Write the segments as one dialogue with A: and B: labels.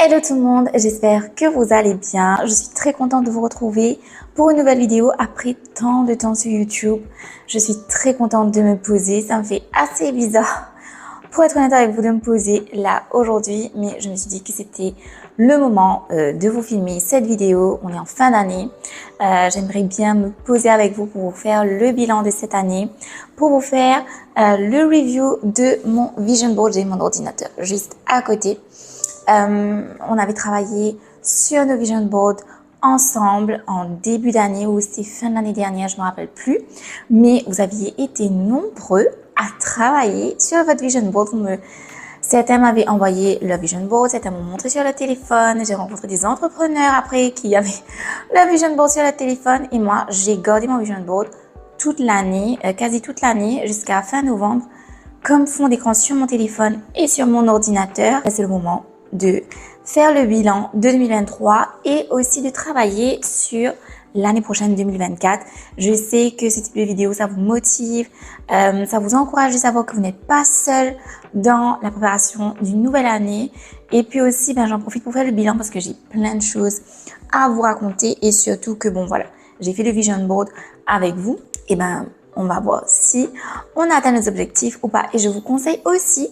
A: Hello tout le monde, j'espère que vous allez bien. Je suis très contente de vous retrouver pour une nouvelle vidéo après tant de temps sur YouTube. Je suis très contente de me poser, ça me fait assez bizarre pour être honnête avec vous de me poser là aujourd'hui, mais je me suis dit que c'était le moment de vous filmer cette vidéo. On est en fin d'année, j'aimerais bien me poser avec vous pour vous faire le bilan de cette année, pour vous faire le review de mon vision board. J'ai mon ordinateur juste à côté. On avait travaillé sur nos vision boards ensemble en début d'année ou c'était fin de l'année dernière, je me rappelle plus. Mais vous aviez été nombreux à travailler sur votre vision board. Certains m'avaient envoyé leur vision board, certains m'ont montré sur le téléphone. J'ai rencontré des entrepreneurs après qui avaient leur vision board sur le téléphone. Et moi, j'ai gardé mon vision board toute l'année, quasi toute l'année, jusqu'à fin novembre, comme fond d'écran sur mon téléphone et sur mon ordinateur. C'est le moment de faire le bilan de 2023 et aussi de travailler sur l'année prochaine 2024. Je sais que ce type de vidéo, ça vous motive, ça vous encourage de savoir que vous n'êtes pas seul dans la préparation d'une nouvelle année. Et puis aussi, j'en profite pour faire le bilan parce que j'ai plein de choses à vous raconter et surtout que voilà, j'ai fait le vision board avec vous. Et on va voir si on a atteint nos objectifs ou pas. Et je vous conseille aussi,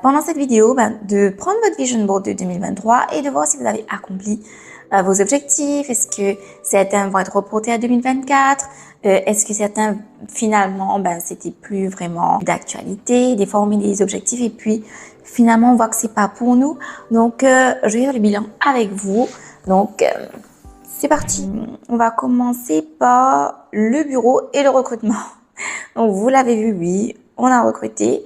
A: pendant cette vidéo, de prendre votre vision board de 2023 et de voir si vous avez accompli vos objectifs. Est-ce que certains vont être reportés à 2024? Est-ce que certains, finalement, c'était plus vraiment d'actualité? Des fois, on met des objectifs et puis, finalement, on voit que c'est pas pour nous. Donc, je vais faire le bilan avec vous. Donc, c'est parti. On va commencer par le bureau et le recrutement. Donc, vous l'avez vu, oui, on a recruté.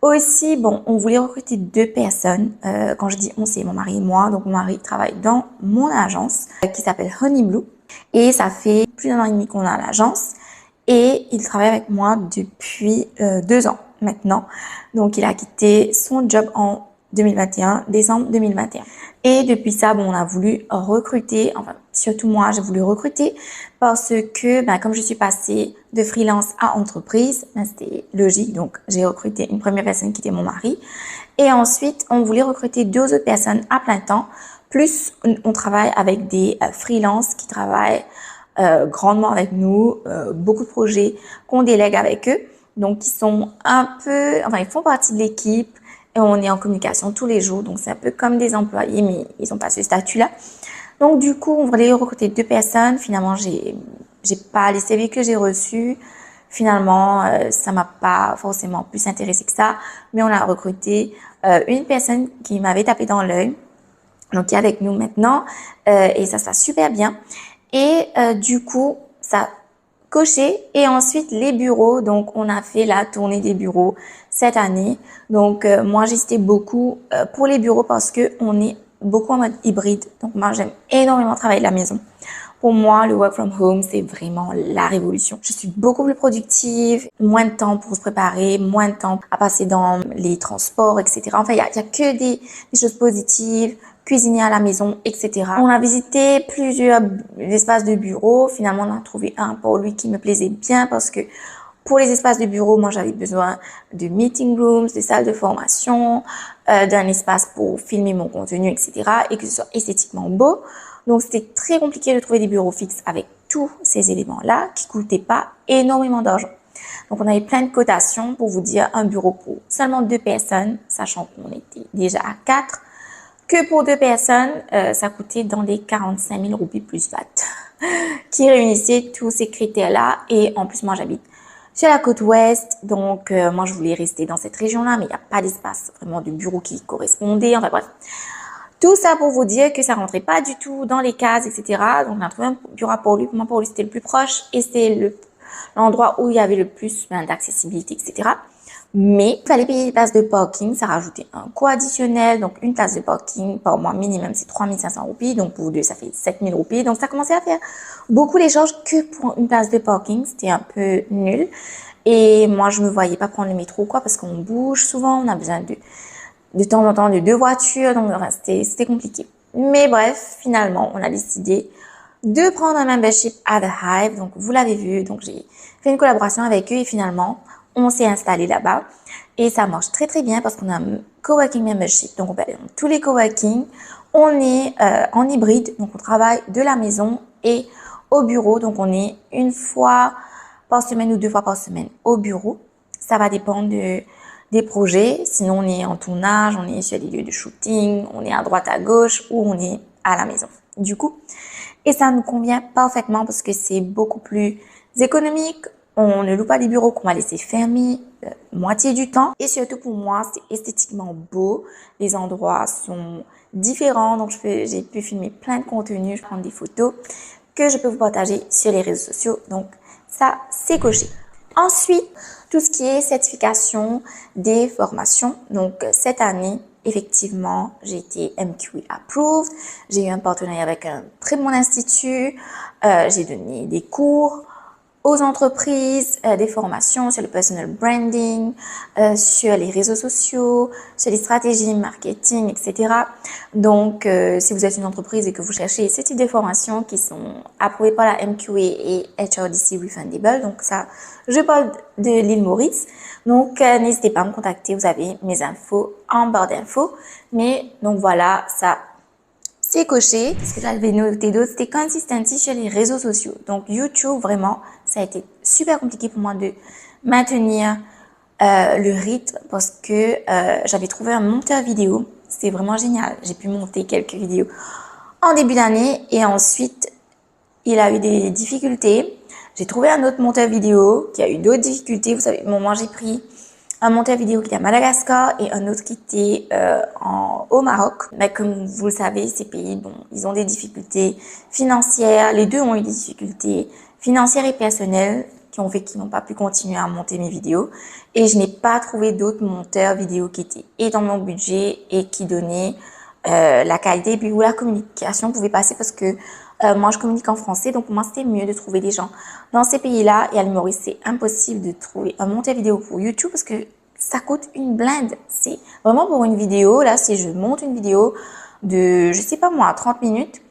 A: Aussi, on voulait recruter 2 personnes. Quand je dis on, c'est mon mari et moi. Donc, mon mari travaille dans mon agence qui s'appelle Honey Blue. Et ça fait plus d'1 an et demi qu'on a l'agence. Et il travaille avec moi depuis 2 ans maintenant. Donc, il a quitté son job en 2021, décembre 2021. Et depuis ça, on a voulu recruter, enfin, surtout moi, j'ai voulu recruter parce que, comme je suis passée de freelance à entreprise, c'était logique. Donc, j'ai recruté une première personne qui était mon mari. Et ensuite, on voulait recruter 2 autres personnes à plein temps. Plus, on travaille avec des freelances qui travaillent grandement avec nous, beaucoup de projets qu'on délègue avec eux. Donc, ils sont ils font partie de l'équipe. Et on est en communication tous les jours, donc c'est un peu comme des employés, mais ils n'ont pas ce statut-là. Donc du coup, on voulait recruter 2 personnes. Finalement, j'ai pas les CV que j'ai reçus. Finalement, ça m'a pas forcément plus intéressé que ça. Mais on a recruté une personne qui m'avait tapé dans l'œil, donc qui est avec nous maintenant, et ça se passe super bien. Et du coup, ça coché. Et ensuite, les bureaux. Donc, on a fait la tournée des bureaux cette année. Donc, moi, j'hésitais beaucoup pour les bureaux parce que on est beaucoup en mode hybride. Donc, moi, j'aime énormément travailler de la maison. Pour moi, le work from home, c'est vraiment la révolution. Je suis beaucoup plus productive, moins de temps pour se préparer, moins de temps à passer dans les transports, etc. Enfin, il y a que des choses positives. Cuisiner à la maison, etc. On a visité plusieurs espaces de bureau. Finalement, on a trouvé un pour lui qui me plaisait bien parce que pour les espaces de bureau, moi, j'avais besoin de meeting rooms, de salles de formation, d'un espace pour filmer mon contenu, etc. et que ce soit esthétiquement beau. Donc, c'était très compliqué de trouver des bureaux fixes avec tous ces éléments-là qui coûtaient pas énormément d'argent. Donc, on avait plein de cotations pour vous dire un bureau pour seulement 2 personnes, sachant qu'on était déjà à 4. Que pour 2 personnes, ça coûtait dans les 45 000 roupies plus VAT, qui réunissait tous ces critères-là. Et en plus, moi, j'habite sur la côte ouest, donc moi, je voulais rester dans cette région-là, mais il n'y a pas d'espace vraiment de bureau qui correspondait. Enfin bref, tout ça pour vous dire que ça rentrait pas du tout dans les cases, etc. Donc, on a trouvé un bureau pour lui. Pour lui, c'était le plus proche et c'était l'endroit où il y avait le plus d'accessibilité, etc. Mais il fallait payer les places de parking, ça rajoutait un coût additionnel. Donc, une place de parking par mois minimum, c'est 3 500 roupies. Donc, pour 2, ça fait 7 000 roupies. Donc, ça commençait à faire beaucoup d'échanges que pour une place de parking. C'était un peu nul. Et moi, je me voyais pas prendre le métro ou quoi parce qu'on bouge souvent. On a besoin de temps en temps de 2 voitures. Donc, c'était compliqué. Mais bref, finalement, on a décidé de prendre un membership à The Hive. Donc, vous l'avez vu. Donc, j'ai fait une collaboration avec eux et finalement, on s'est installé là-bas et ça marche très très bien parce qu'on a un coworking membership. Donc, on peut aller dans tous les coworking. On est en hybride, donc on travaille de la maison et au bureau. Donc on est une fois par semaine ou 2 fois par semaine au bureau. Ça va dépendre des projets. Sinon, on est en tournage, on est sur les lieux de shooting, on est à droite, à gauche ou on est à la maison. Du coup, et ça nous convient parfaitement parce que c'est beaucoup plus économique. On ne loue pas des bureaux qu'on va laisser fermés moitié du temps. Et surtout pour moi, c'est esthétiquement beau. Les endroits sont différents. Donc, j'ai pu filmer plein de contenus, prendre des photos que je peux vous partager sur les réseaux sociaux. Donc, ça, c'est coché. Ensuite, tout ce qui est certification des formations. Donc, cette année, effectivement, j'ai été MQA approved. J'ai eu un partenariat avec un très bon institut. J'ai donné des cours aux entreprises, des formations sur le personal branding, sur les réseaux sociaux, sur les stratégies marketing, etc. Donc, si vous êtes une entreprise et que vous cherchez ce type de formations qui sont approuvées par la MQA et HRDC Refundable, donc ça, je parle de l'île Maurice. Donc, n'hésitez pas à me contacter, vous avez mes infos en barre d'infos. Mais, donc voilà, ça c'est coché. Ce que j'avais noté d'autre, c'était consistency sur les réseaux sociaux. Donc YouTube, vraiment, ça a été super compliqué pour moi de maintenir le rythme parce que j'avais trouvé un monteur vidéo. C'était vraiment génial. J'ai pu monter quelques vidéos en début d'année et ensuite, il a eu des difficultés. J'ai trouvé un autre monteur vidéo qui a eu d'autres difficultés. Vous savez, moi j'ai pris un monteur vidéo qui était à Madagascar et un autre qui était au Maroc. Mais comme vous le savez, ces pays, bon, ils ont des difficultés financières. Les deux ont eu des difficultés financières et personnelles qui ont fait qu'ils n'ont pas pu continuer à monter mes vidéos. Et je n'ai pas trouvé d'autres monteurs vidéo qui étaient et dans mon budget et qui donnaient la qualité et puis où la communication pouvait passer parce que moi, je communique en français, donc pour moi, c'était mieux de trouver des gens dans ces pays-là. Et à l'île Maurice, c'est impossible de trouver un monteur vidéo pour YouTube parce que ça coûte une blinde. C'est vraiment pour une vidéo. Là, si je monte une vidéo de, je sais pas moi, 30 minutes,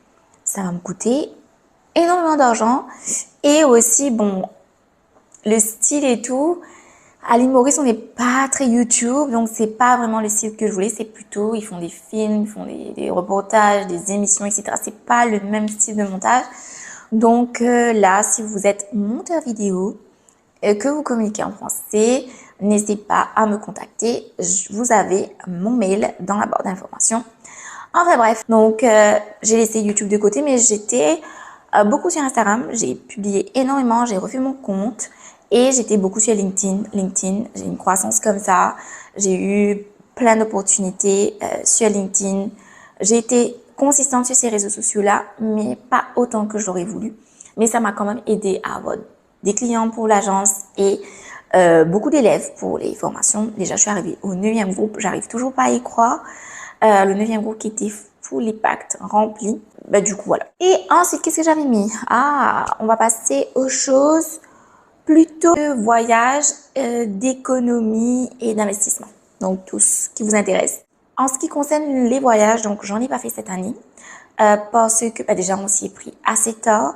A: ça va me coûter énormément d'argent. Et aussi, bon, le style et tout. À l'île Maurice, on n'est pas très YouTube, donc c'est pas vraiment le style que je voulais. C'est plutôt, ils font des films, ils font des reportages, des émissions, etc. C'est pas le même style de montage. Donc là, si vous êtes monteur vidéo, que vous communiquez en français, n'hésitez pas à me contacter. Vous avez mon mail dans la barre d'informations. Enfin bref, donc j'ai laissé YouTube de côté, mais j'étais beaucoup sur Instagram. J'ai publié énormément, j'ai refait mon compte. Et j'étais beaucoup sur LinkedIn. LinkedIn, j'ai une croissance comme ça. J'ai eu plein d'opportunités sur LinkedIn. J'ai été consistante sur ces réseaux sociaux-là, mais pas autant que je l'aurais voulu. Mais ça m'a quand même aidé à avoir des clients pour l'agence et beaucoup d'élèves pour les formations. Déjà, je suis arrivée au 9e groupe. J'arrive toujours pas à y croire. Le 9e groupe qui était full impact, rempli. Bah, du coup, voilà. Et ensuite, qu'est-ce que j'avais mis? Ah, on va passer aux choses plutôt de voyage, d'économie et d'investissement. Donc, tout ce qui vous intéresse. En ce qui concerne les voyages, donc j'en ai pas fait cette année parce que bah, déjà on s'y est pris assez tard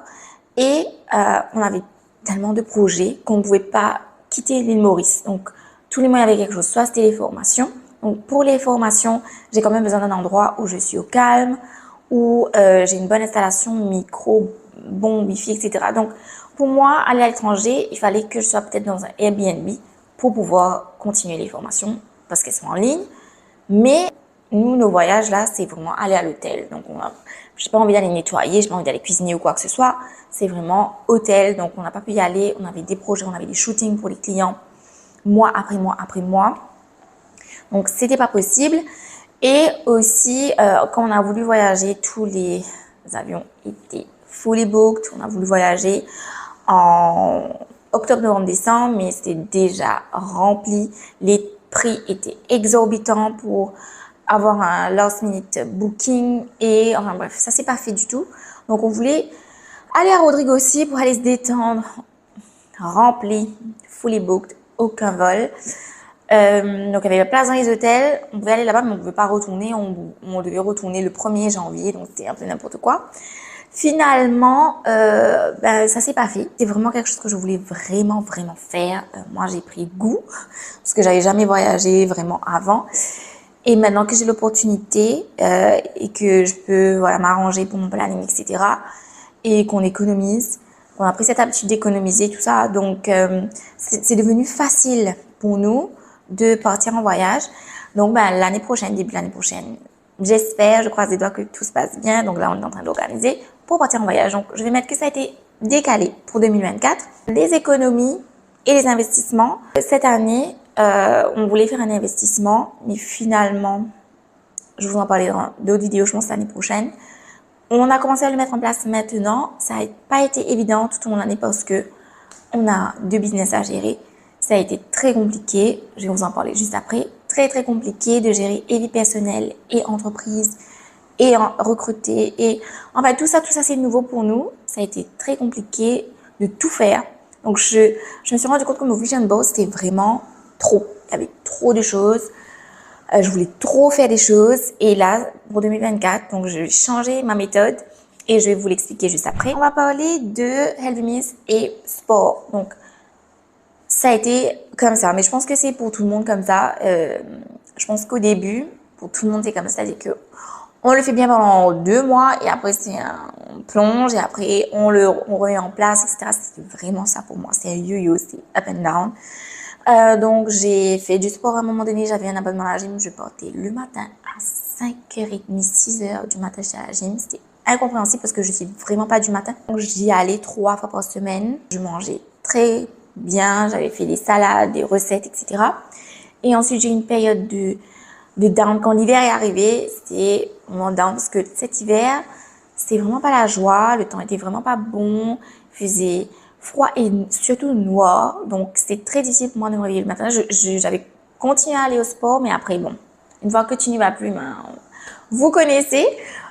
A: et on avait tellement de projets qu'on ne pouvait pas quitter l'île Maurice. Donc, tous les mois, il y avait quelque chose. Soit c'était les formations. Donc, pour les formations, j'ai quand même besoin d'un endroit où je suis au calme, où j'ai une bonne installation, micro, bon wifi, etc. Donc, pour moi, aller à l'étranger, il fallait que je sois peut-être dans un Airbnb pour pouvoir continuer les formations parce qu'elles sont en ligne. Mais nous, nos voyages là, c'est vraiment aller à l'hôtel. Donc, j'ai pas envie d'aller nettoyer, j'ai pas envie d'aller cuisiner ou quoi que ce soit. C'est vraiment hôtel. Donc, on n'a pas pu y aller. On avait des projets, on avait des shootings pour les clients, mois après mois après mois. Donc, c'était pas possible. Et aussi, quand on a voulu voyager, tous les avions étaient fully booked. On a voulu voyager en octobre, novembre, décembre, mais c'était déjà rempli. Les prix étaient exorbitants pour avoir un last minute booking et enfin bref, ça s'est pas fait du tout. Donc on voulait aller à Rodrigo aussi pour aller se détendre, rempli, fully booked, aucun vol. Donc il y avait la place dans les hôtels, on pouvait aller là-bas mais on ne pouvait pas retourner, on devait retourner le 1er janvier, donc c'était un peu n'importe quoi. Finalement, ça s'est pas fait. C'est vraiment quelque chose que je voulais vraiment faire. Moi, j'ai pris goût parce que j'avais jamais voyagé vraiment avant. Et maintenant que j'ai l'opportunité et que je peux voilà m'arranger pour mon planning, etc. et qu'on économise, on a pris cette habitude d'économiser tout ça, donc c'est devenu facile pour nous de partir en voyage. Donc l'année prochaine, début de l'année prochaine, j'espère, je croise les doigts que tout se passe bien. Donc là, on est en train d'organiser pour partir en voyage. Donc je vais mettre que ça a été décalé pour 2024. Les économies et les investissements. Cette année, on voulait faire un investissement, mais finalement, je vous en parlerai dans d'autres vidéos, je pense, l'année prochaine. On a commencé à le mettre en place maintenant. Ça n'a pas été évident tout au long de l'année parce que on a 2 business à gérer. Ça a été très compliqué. Je vais vous en parler juste après. Très, très compliqué de gérer et vie personnelle et entreprise et recruter. Et en fait, tout ça, c'est nouveau pour nous. Ça a été très compliqué de tout faire. Donc, je me suis rendu compte que mon vision board, c'était vraiment trop. Il y avait trop de choses. Je voulais trop faire des choses. Et là, pour 2024, donc, je vais changer ma méthode et je vais vous l'expliquer juste après. On va parler de Healthy et sport. Donc, ça a été comme ça. Mais je pense que c'est pour tout le monde comme ça. Je pense qu'au début, pour tout le monde, c'est comme ça. C'est-à-dire que on le fait bien pendant 2 mois et après on plonge et après on remet en place, etc. C'était vraiment ça pour moi. C'est un yo-yo, c'est up and down. Donc j'ai fait du sport à un moment donné, j'avais un abonnement à la gym, je partais le matin à 5h30, 6h du matin j'étais à la gym. C'était incompréhensible parce que je suis vraiment pas du matin. Donc j'y allais 3 fois par semaine. Je mangeais très bien, j'avais fait des salades, des recettes, etc. Et ensuite j'ai eu une période de down. Quand l'hiver est arrivé, c'était vraiment down parce que cet hiver, c'était vraiment pas la joie, le temps était vraiment pas bon, il faisait froid et surtout noir, donc c'était très difficile pour moi de me réveiller le matin. J'avais continué à aller au sport, mais après bon, une fois que tu n'y vas plus, vous connaissez.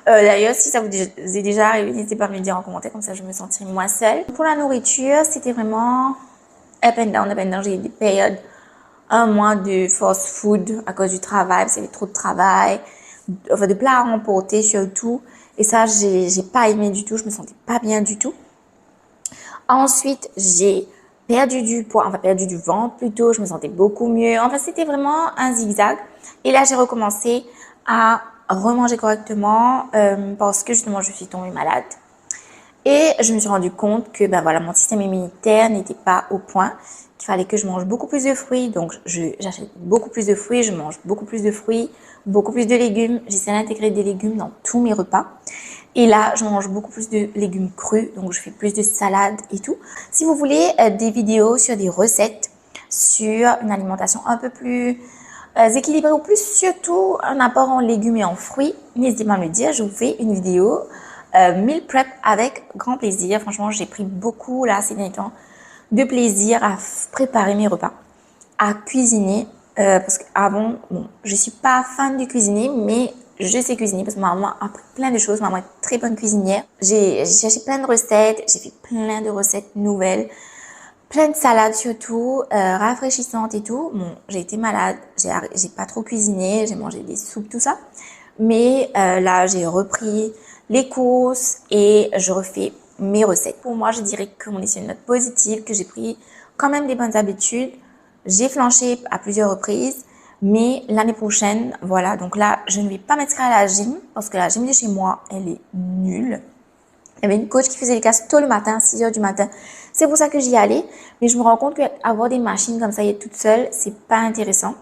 A: D'ailleurs, si ça vous est déjà arrivé, n'hésitez pas à me le dire en commentaire, comme ça je me sentirai moins seule. Pour la nourriture, c'était vraiment up and down, up and down. J'ai eu des périodes 1 mois de fast food à cause du travail, parce qu'il y avait trop de travail, enfin de plats à emporter surtout. Et ça, j'ai pas aimé du tout, je me sentais pas bien du tout. Ensuite, j'ai perdu du poids, enfin perdu du ventre plutôt, je me sentais beaucoup mieux. Enfin, c'était vraiment un zigzag. Et là, j'ai recommencé à remanger correctement parce que justement, je suis tombée malade. Et je me suis rendu compte que voilà, mon système immunitaire n'était pas au point, qu'il fallait que je mange beaucoup plus de fruits. Donc, j'achète beaucoup plus de fruits, je mange beaucoup plus de fruits, beaucoup plus de légumes. J'essaie d'intégrer des légumes dans tous mes repas. Et là, je mange beaucoup plus de légumes crus, donc je fais plus de salades et tout. Si vous voulez des vidéos sur des recettes, sur une alimentation un peu plus équilibrée ou plus surtout un apport en légumes et en fruits, n'hésitez pas à me le dire, je vous fais une vidéo meal prep avec grand plaisir. Franchement, j'ai pris beaucoup là ces derniers temps de plaisir à préparer mes repas, à cuisiner parce qu'avant, bon, je suis pas fan de cuisiner, mais je sais cuisiner parce que ma maman a appris plein de choses. Ma maman est très bonne cuisinière. J'ai cherché plein de recettes, j'ai fait plein de recettes nouvelles, plein de salades surtout, rafraîchissantes et tout. Bon, j'ai été malade, j'ai pas trop cuisiné, j'ai mangé des soupes, tout ça. Mais là, j'ai repris les courses et je refais mes recettes. Pour moi, je dirais qu'on est sur une note positive, que j'ai pris quand même des bonnes habitudes. J'ai flanché à plusieurs reprises, mais l'année prochaine, voilà. Donc là, je ne vais pas m'inscrire à la gym parce que la gym de chez moi, elle est nulle. Il y avait une coach qui faisait les classes tôt le matin, 6h du matin. C'est pour ça que j'y allais. Mais je me rends compte qu'avoir des machines comme ça et être toute seule, c'est pas intéressant.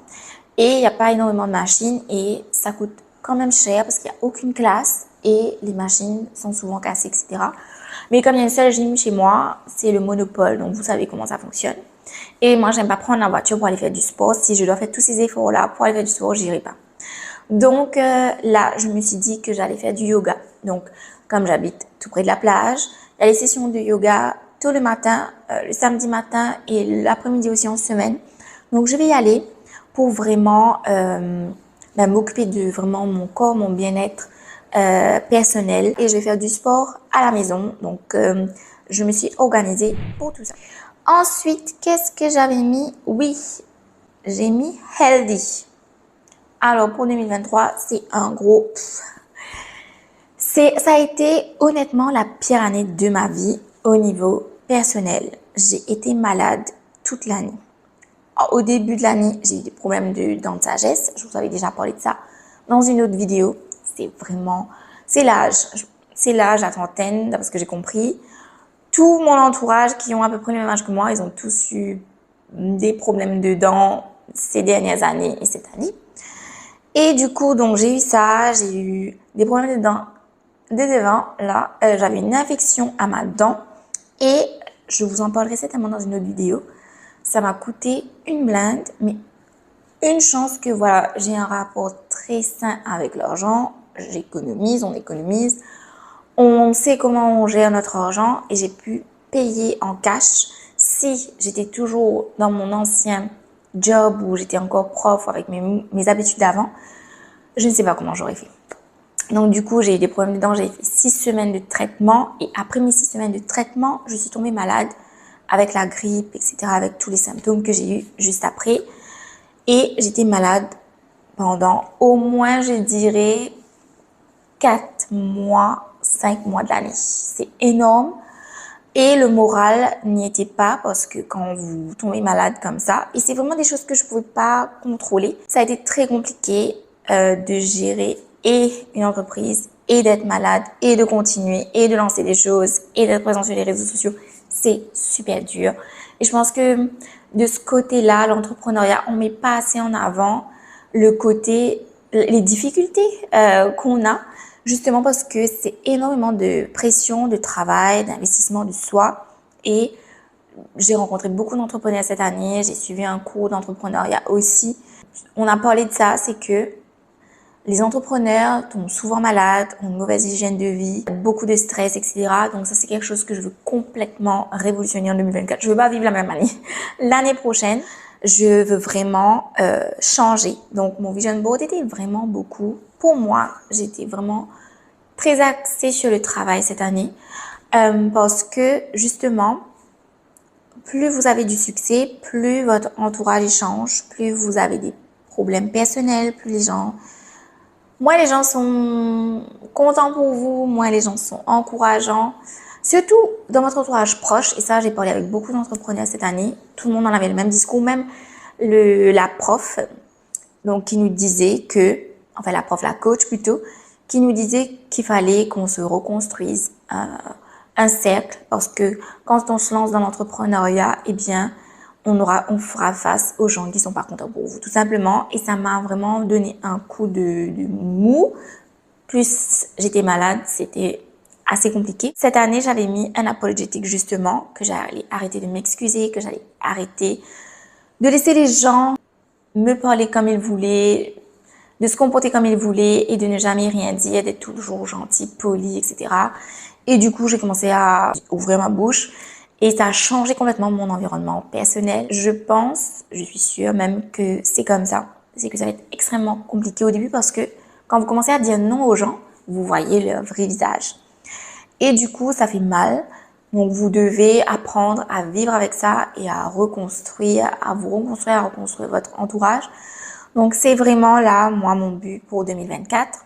A: Et il n'y a pas énormément de machines et ça coûte quand même cher parce qu'il n'y a aucune classe et les machines sont souvent cassées, etc. Mais comme il y a une seule gym chez moi, c'est le monopole. Donc, vous savez comment ça fonctionne. Et moi, j'aime pas prendre la voiture pour aller faire du sport. Si je dois faire tous ces efforts-là pour aller faire du sport, j'irai pas. Donc, là, je me suis dit que j'allais faire du yoga. Donc, comme j'habite tout près de la plage, il y a les sessions de yoga tôt le matin, le samedi matin et l'après-midi aussi en semaine. Donc, je vais y aller pour vraiment m'occuper de vraiment mon corps, mon bien-être personnel. Et je vais faire du sport à la maison. Donc, je me suis organisée pour tout ça. Ensuite, qu'est-ce que j'avais mis? Oui, j'ai mis healthy. Alors, pour 2023, c'est un gros... Ça a été honnêtement la pire année de ma vie au niveau personnel. J'ai été malade toute l'année. Au début de l'année, j'ai eu des problèmes de dents de sagesse. Je vous avais déjà parlé de ça dans une autre vidéo. C'est l'âge. C'est l'âge, la trentaine, d'après ce que j'ai compris. Tout mon entourage qui ont à peu près le même âge que moi, ils ont tous eu des problèmes de dents ces dernières années et cette année. Et du coup, donc j'ai eu ça, j'ai eu des problèmes de dents dès devant. Là, j'avais une infection à ma dent et je vous en parlerai certainement dans une autre vidéo. Ça m'a coûté une blinde, mais une chance que voilà, j'ai un rapport très sain avec l'argent. J'économise, on économise. On sait comment on gère notre argent et j'ai pu payer en cash. Si j'étais toujours dans mon ancien job où j'étais encore prof avec mes habitudes d'avant, je ne sais pas comment j'aurais fait. Donc du coup, j'ai eu des problèmes de dents, j'ai fait 6 semaines de traitement et après mes 6 semaines de traitement, je suis tombée malade avec la grippe, etc., avec tous les symptômes que j'ai eu juste après. Et j'étais malade pendant au moins, je dirais, 4 mois, 5 mois de l'année. C'est énorme. Et le moral n'y était pas parce que quand vous tombez malade comme ça, et c'est vraiment des choses que je ne pouvais pas contrôler, ça a été très compliqué de gérer et une entreprise et d'être malade et de continuer et de lancer des choses et d'être présent sur les réseaux sociaux. C'est super dur. Et je pense que de ce côté-là, l'entrepreneuriat, on met pas assez en avant le côté, les difficultés qu'on a, justement parce que c'est énormément de pression, de travail, d'investissement de soi. Et j'ai rencontré beaucoup d'entrepreneurs cette année, j'ai suivi un cours d'entrepreneuriat aussi. On a parlé de ça, c'est que les entrepreneurs tombent souvent malades, ont une mauvaise hygiène de vie, beaucoup de stress, etc. Donc ça, c'est quelque chose que je veux complètement révolutionner en 2024. Je veux pas vivre la même année. L'année prochaine, je veux vraiment changer. Donc mon vision board était vraiment beaucoup. Pour moi, j'étais vraiment très axée sur le travail cette année parce que justement, plus vous avez du succès, plus votre entourage change, plus vous avez des problèmes personnels, moins les gens sont contents pour vous, moins les gens sont encourageants. Surtout dans votre entourage proche, et ça j'ai parlé avec beaucoup d'entrepreneurs cette année, tout le monde en avait le même discours, même la prof, donc qui nous disait que, enfin la prof, la coach plutôt, qui nous disait qu'il fallait qu'on se reconstruise un cercle, parce que quand on se lance dans l'entrepreneuriat, eh bien, on fera face aux gens qui sont pas contents pour vous, tout simplement. Et ça m'a vraiment donné un coup de mou. Plus j'étais malade, c'était assez compliqué. Cette année, j'avais mis un apologétique justement, que j'allais arrêter de m'excuser, que j'allais arrêter de laisser les gens me parler comme ils voulaient, de se comporter comme ils voulaient et de ne jamais rien dire, d'être toujours gentil, poli, etc. Et du coup, j'ai commencé à ouvrir ma bouche et ça a changé complètement mon environnement personnel. Je pense, je suis sûre même que c'est comme ça. C'est que ça va être extrêmement compliqué au début parce que quand vous commencez à dire non aux gens, vous voyez leur vrai visage. Et du coup, ça fait mal. Donc, vous devez apprendre à vivre avec ça et à reconstruire, à reconstruire votre entourage. Donc, c'est vraiment là, moi, mon but pour 2024.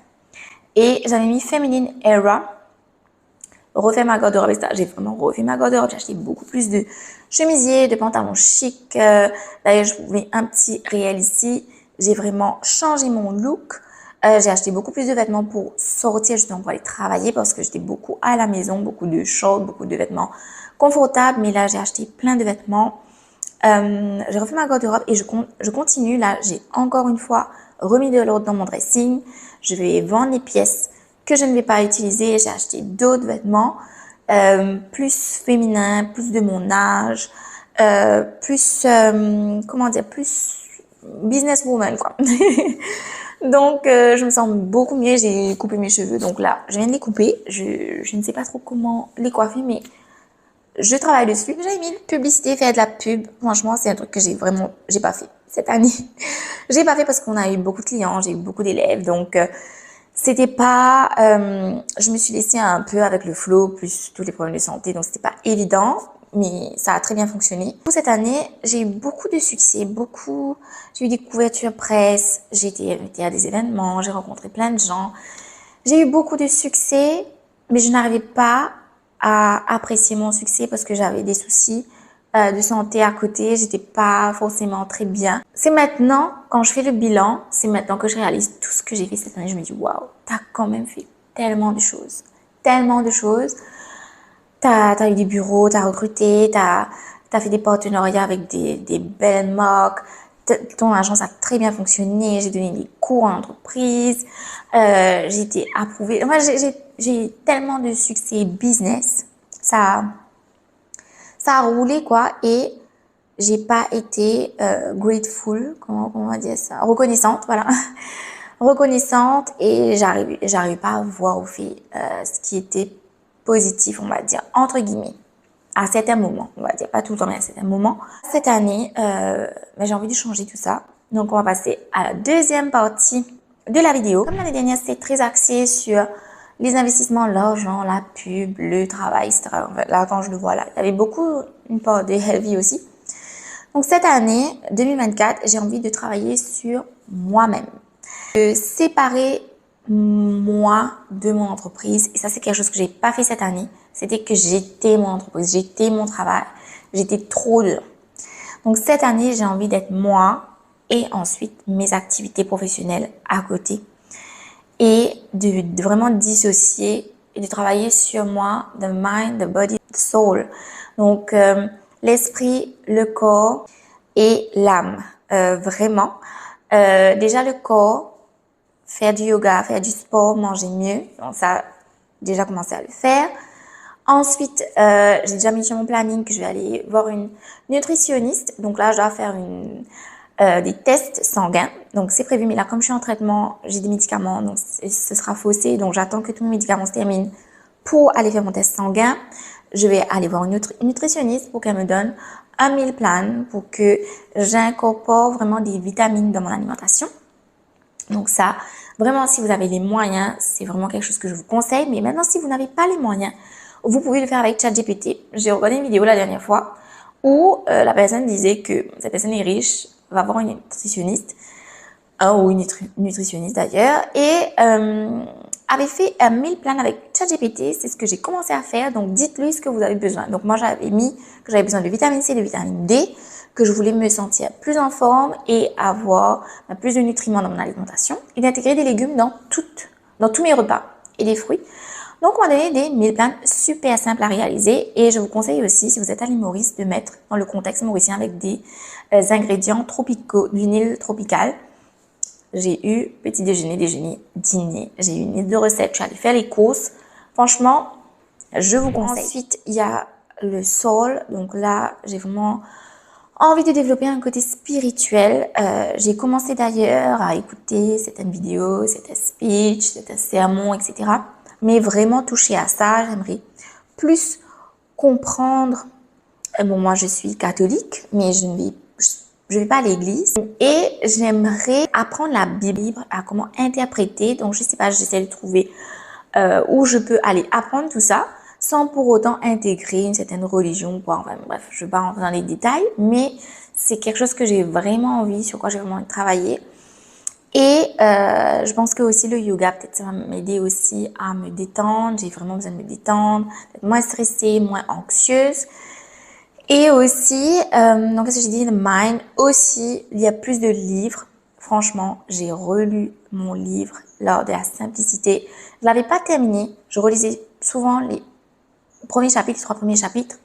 A: Et j'avais mis Feminine Era, refaire ma garde-robe, etc. J'ai vraiment refait ma garde-robe. J'ai acheté beaucoup plus de chemisiers, de pantalons chics. D'ailleurs, je vous mets un petit réel ici. J'ai vraiment changé mon look. J'ai acheté beaucoup plus de vêtements pour sortir, justement pour aller travailler parce que j'étais beaucoup à la maison, beaucoup de shorts, beaucoup de vêtements confortables. Mais là, j'ai acheté plein de vêtements. J'ai refait ma garde-robe et je continue. Là, j'ai encore une fois remis de l'ordre dans mon dressing. Je vais vendre les pièces que je ne vais pas utiliser. J'ai acheté d'autres vêtements plus féminins, plus de mon âge, plus, comment dire, plus businesswoman, quoi. Donc, je me sens beaucoup mieux. J'ai coupé mes cheveux. Donc là, je viens de les couper. Je ne sais pas trop comment les coiffer, mais je travaille dessus. J'ai mis une publicité, faire de la pub. Franchement, c'est un truc que j'ai pas fait cette année. J'ai pas fait parce qu'on a eu beaucoup de clients, j'ai eu beaucoup d'élèves. Donc, c'était pas, je me suis laissée un peu avec le flow, plus tous les problèmes de santé. Donc, c'était pas évident, mais ça a très bien fonctionné. Pour cette année, j'ai eu beaucoup de succès, j'ai eu des couvertures presse, j'ai été invitée à des événements, j'ai rencontré plein de gens. J'ai eu beaucoup de succès, mais je n'arrivais pas à apprécier mon succès parce que j'avais des soucis de santé à côté, j'étais pas forcément très bien. C'est maintenant, quand je fais le bilan, c'est maintenant que je réalise tout ce que j'ai fait cette année. Je me dis, waouh, t'as quand même fait tellement de choses. Tellement de choses. T'as eu des bureaux, t'as recruté, t'as fait des partenariats avec des belles marques. Ton agence a très bien fonctionné. J'ai donné des cours en entreprise. J'ai été approuvée. Moi, j'ai eu tellement de succès business. Ça a roulé, quoi. Et j'ai pas été grateful, comment on va dire ça, reconnaissante, voilà. Reconnaissante, et j'arrive pas à voir au fait ce qui était positif, on va dire, entre guillemets, à certains moments, on va dire, pas tout le temps, mais à certains moments. Cette année, j'ai envie de changer tout ça. Donc, on va passer à la deuxième partie de la vidéo. Comme l'année dernière, c'était très axé sur les investissements, l'argent, la pub, le travail, etc. Là, quand je le vois là, il y avait beaucoup, une part de heavy aussi. Donc, cette année, 2024, j'ai envie de travailler sur moi-même. De séparer moi de mon entreprise. Et ça, c'est quelque chose que j'ai pas fait cette année. C'était que j'étais mon entreprise, j'étais mon travail, j'étais trop dedans. Donc, cette année, j'ai envie d'être moi et ensuite mes activités professionnelles à côté. Et de vraiment dissocier et de travailler sur moi, the mind, the body, the soul. Donc, l'esprit, le corps et l'âme. Vraiment. Déjà, le corps, faire du yoga, faire du sport, manger mieux. Donc, ça, déjà commencé à le faire. Ensuite, j'ai déjà mis sur mon planning que je vais aller voir une nutritionniste. Donc là, je dois faire des tests sanguins. Donc, c'est prévu. Mais là, comme je suis en traitement, j'ai des médicaments. Donc, ce sera faussé. Donc, j'attends que tous mes médicaments se terminent pour aller faire mon test sanguin. Je vais aller voir une nutritionniste pour qu'elle me donne un meal plan pour que j'incorpore vraiment des vitamines dans mon alimentation. Donc ça, vraiment, si vous avez les moyens, c'est vraiment quelque chose que je vous conseille. Mais maintenant, si vous n'avez pas les moyens, vous pouvez le faire avec ChatGPT. J'ai regardé une vidéo la dernière fois où la personne disait que cette personne est riche, va voir une nutritionniste, ou une nutritionniste d'ailleurs, et avait fait un meal plan avec ChatGPT. C'est ce que j'ai commencé à faire. Donc, dites-lui ce que vous avez besoin. Donc, moi, j'avais mis que j'avais besoin de vitamine C, de vitamine D, que je voulais me sentir plus en forme et avoir plus de nutriments dans mon alimentation, et d'intégrer des légumes dans tous mes repas et des fruits. Donc, on m'a donné des meal plans super simples à réaliser, et je vous conseille aussi, si vous êtes à l'île Maurice, de mettre dans le contexte mauricien avec des ingrédients tropicaux d'une île tropicale. J'ai eu petit déjeuner, dîner. J'ai eu une liste de recettes. Je suis allée faire les courses. Franchement, je vous conseille. Ensuite, il y a le soul. Donc là, j'ai vraiment envie de développer un côté spirituel. J'ai commencé d'ailleurs à écouter certaines vidéos, certains speeches, certains sermons, etc. Mais vraiment toucher à ça, j'aimerais plus comprendre. Bon, moi, je suis catholique, mais je vais pas à l'église, et j'aimerais apprendre la Bible, à comment interpréter. Donc, je sais pas, j'essaie de trouver où je peux aller apprendre tout ça sans pour autant intégrer une certaine religion, quoi. Enfin, bref, je vais pas rentrer dans les détails, mais c'est quelque chose que j'ai vraiment envie, sur quoi j'ai vraiment envie de travailler. Et je pense que aussi le yoga, peut-être ça va m'aider aussi à me détendre. J'ai vraiment besoin de me détendre, d'être moins stressée, moins anxieuse. Et aussi, donc qu'est-ce que j'ai dit, le mind, aussi, il y a plus de livres. Franchement, j'ai relu mon livre lors de la simplicité. Je l'avais pas terminé. Je relisais souvent les premiers chapitres, les 3 premiers chapitres.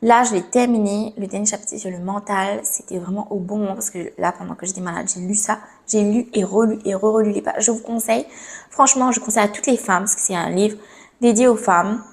A: Là, je l'ai terminé. Le dernier chapitre sur le mental, c'était vraiment au bon moment parce que là, pendant que j'étais malade, j'ai lu ça. J'ai lu et relu et re-relu les pages. Je vous conseille, franchement, je conseille à toutes les femmes, parce que c'est un livre dédié aux femmes.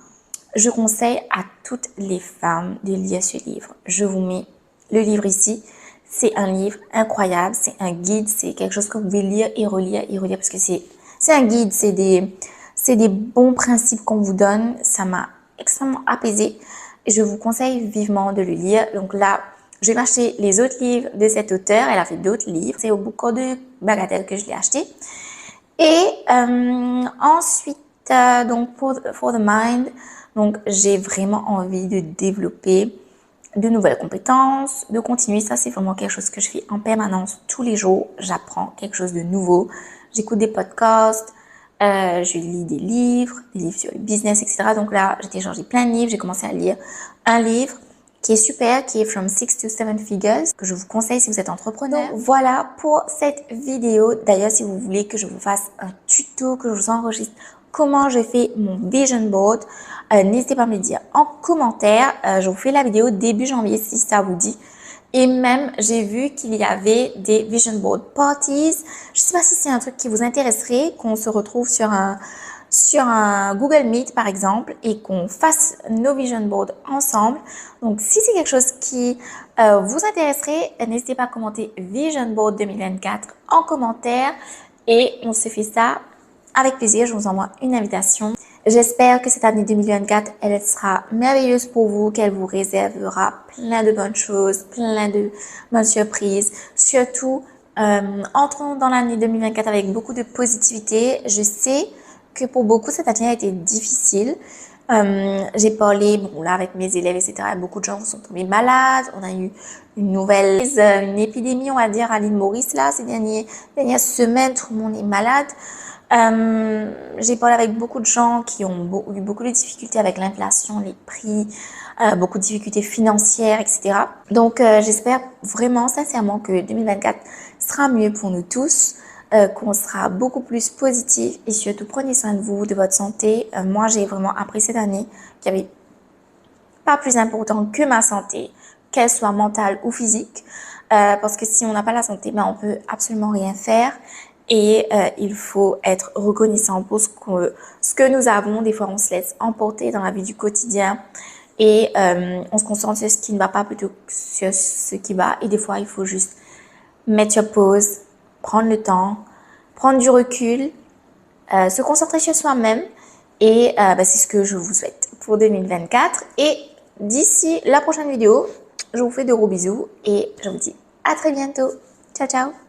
A: Je conseille à toutes les femmes de lire ce livre. Je vous mets le livre ici. C'est un livre incroyable, c'est un guide, c'est quelque chose que vous pouvez lire et relire parce que c'est un guide, c'est des bons principes qu'on vous donne. Ça m'a extrêmement apaisée et je vous conseille vivement de le lire. Donc là, je vais m'acheter les autres livres de cet auteur. Elle a fait d'autres livres. C'est au Bouquin de Bagatelle que je l'ai acheté. Et ensuite, donc for the mind, donc j'ai vraiment envie de développer de nouvelles compétences, de continuer. Ça, c'est vraiment quelque chose que je fais en permanence tous les jours. J'apprends quelque chose de nouveau. J'écoute des podcasts, je lis des livres sur le business, etc. Donc là, j'ai téléchargé plein de livres. J'ai commencé à lire un livre qui est super, qui est From 6 to 7 Figures, que je vous conseille si vous êtes entrepreneur. Donc, voilà pour cette vidéo. D'ailleurs, si vous voulez que je vous fasse un tuto, que je vous enregistre comment j'ai fait mon vision board, n'hésitez pas à me le dire en commentaire. Je vous fais la vidéo début janvier si ça vous dit. Et même, j'ai vu qu'il y avait des vision board parties. Je ne sais pas si c'est un truc qui vous intéresserait, qu'on se retrouve sur un Google Meet par exemple et qu'on fasse nos vision boards ensemble. Donc, si c'est quelque chose qui vous intéresserait, n'hésitez pas à commenter Vision Board 2024 en commentaire et on se fait ça avec plaisir. Je vous envoie une invitation. J'espère que cette année 2024, elle sera merveilleuse pour vous, qu'elle vous réservera plein de bonnes choses, plein de bonnes surprises. Surtout, entrons dans l'année 2024 avec beaucoup de positivité. Je sais que pour beaucoup, cette année a été difficile. J'ai parlé, bon là avec mes élèves, etc. Beaucoup de gens sont tombés malades. On a eu une épidémie, on va dire, à l'île Maurice là ces dernières semaines. Tout le monde est malade. J'ai parlé avec beaucoup de gens qui ont eu beaucoup de difficultés avec l'inflation, les prix, beaucoup de difficultés financières, etc. Donc, j'espère vraiment, sincèrement, que 2024 sera mieux pour nous tous, qu'on sera beaucoup plus positif et surtout prenez soin de vous, de votre santé. Moi, j'ai vraiment appris cette année qu'il n'y avait pas plus important que ma santé, qu'elle soit mentale ou physique, parce que si on n'a pas la santé, ben, on peut absolument rien faire. Et il faut être reconnaissant pour ce que nous avons. Des fois, on se laisse emporter dans la vie du quotidien et on se concentre sur ce qui ne va pas plutôt que sur ce qui va. Et des fois, il faut juste mettre sur pause, prendre le temps, prendre du recul, se concentrer sur soi-même. Et c'est ce que je vous souhaite pour 2024. Et d'ici la prochaine vidéo, je vous fais de gros bisous et je vous dis à très bientôt. Ciao, ciao!